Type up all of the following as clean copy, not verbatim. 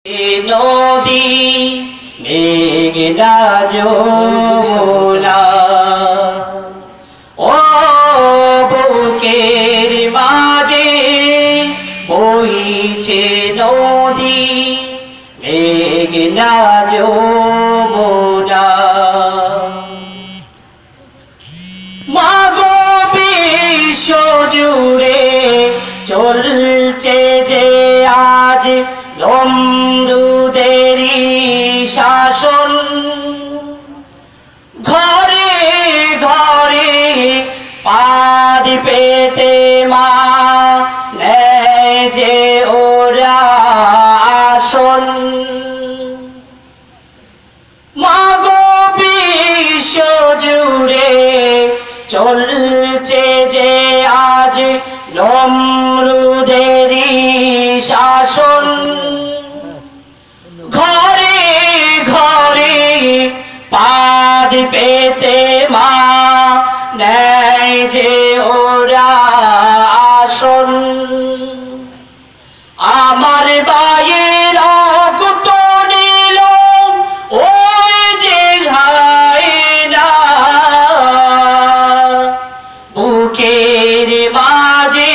নদী মেঘনা যমুনা ও বুকের মাঝে বইছে নদী মেঘনা যমুনা মাগো বিশ্ব জুড়ে চলছে যে আজ নমরুদেরই শাসন ঘরে ঘরে পাদ পেতে মা নেয় যে ওরা আসন মাগো বিশ্ব জুড়ে চলছে যে আজ নমরুদেরই শাসন ঘরে ঘরে পাদ পেতে মা নেয় যে ওরা আসন আমার বায়ের রক্ত নিল ওই যে ঘায়না বুকের মাঝে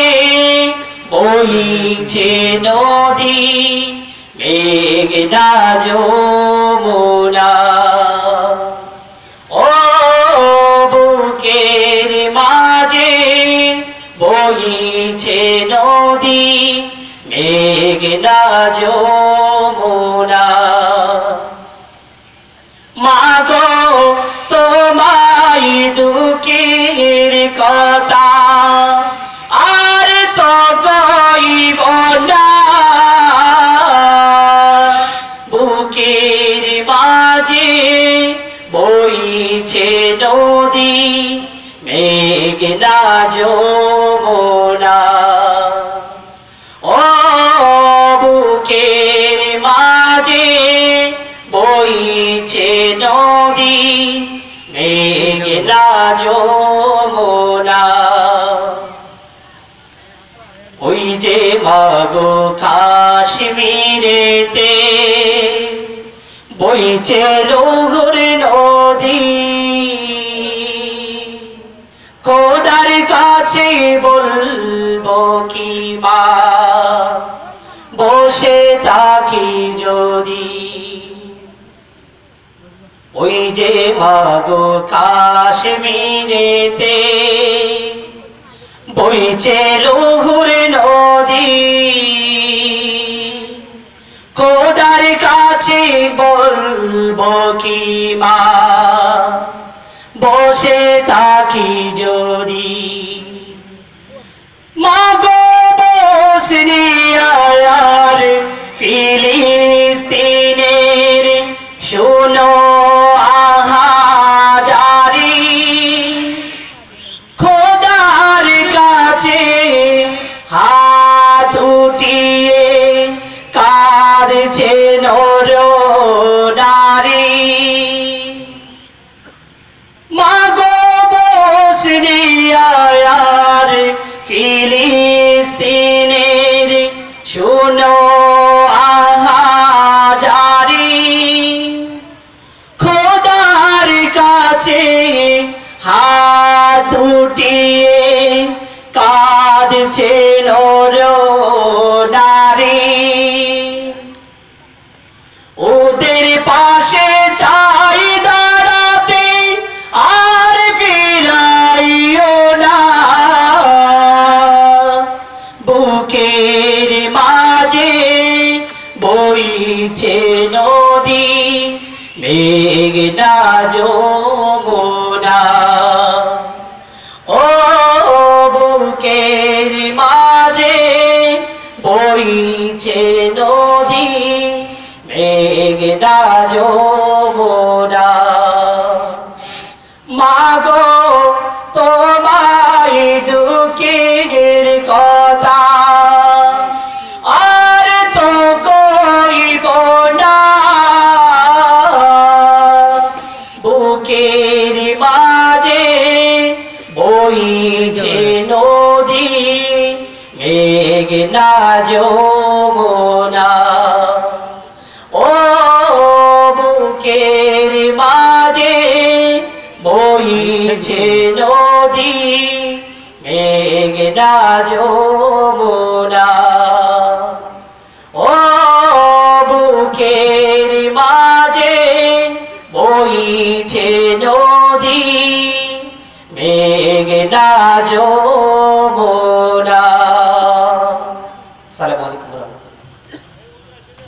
বইছে নদী মেঘনা যমুনা ও বুকের মাঝে বইছে নদী মেঘনা যমুনা মাগো তোমায় দুঃখের কথা আর তো কইব না বুকের মাঝে বইছে নদী মেঘনা যমুনা ও বুকের মাঝে বইছে নদী মেঘনা যমুনা ওই যে মাগো কাশ্মীরেতে বইছে লৌহর নদী খোদার কাছে বলবো কি মা বসে থাকি যদি ওই যে মাগো কাশ্মীরেতে বইছে লৌহর নদী খোদার কাছে বলবো কি মা বসে থাকি যদি মাগো বসনিয়ার ফিলিস্তিনের শোনো আহাজারি খোদার কাছে হাত উঠিয়ে কাঁদছে নর নারী মাগো বসনিয়ার ফিলিস্তিনের শোনো আহাজারি খোদার কাছে হাত উঠিয়ে কাঁদছে নর নারী ওদের পাশে চাই দাঁড়াতে আর ফিরাইও না বুকের মাঝে বইছে নদী মেঘনা যমুনা ও বুকের মাঝে বইছে নদী মেঘনা যমুনা মাগো তোমায় দুঃখের কথা আর তো কইব না বুকের মাঝে বইছে নদী মেঘনা যমুনা বইছে নদী মেঘনা যমুনা ও বুকের মাঝে বইছে নদী মেঘনা যমুনা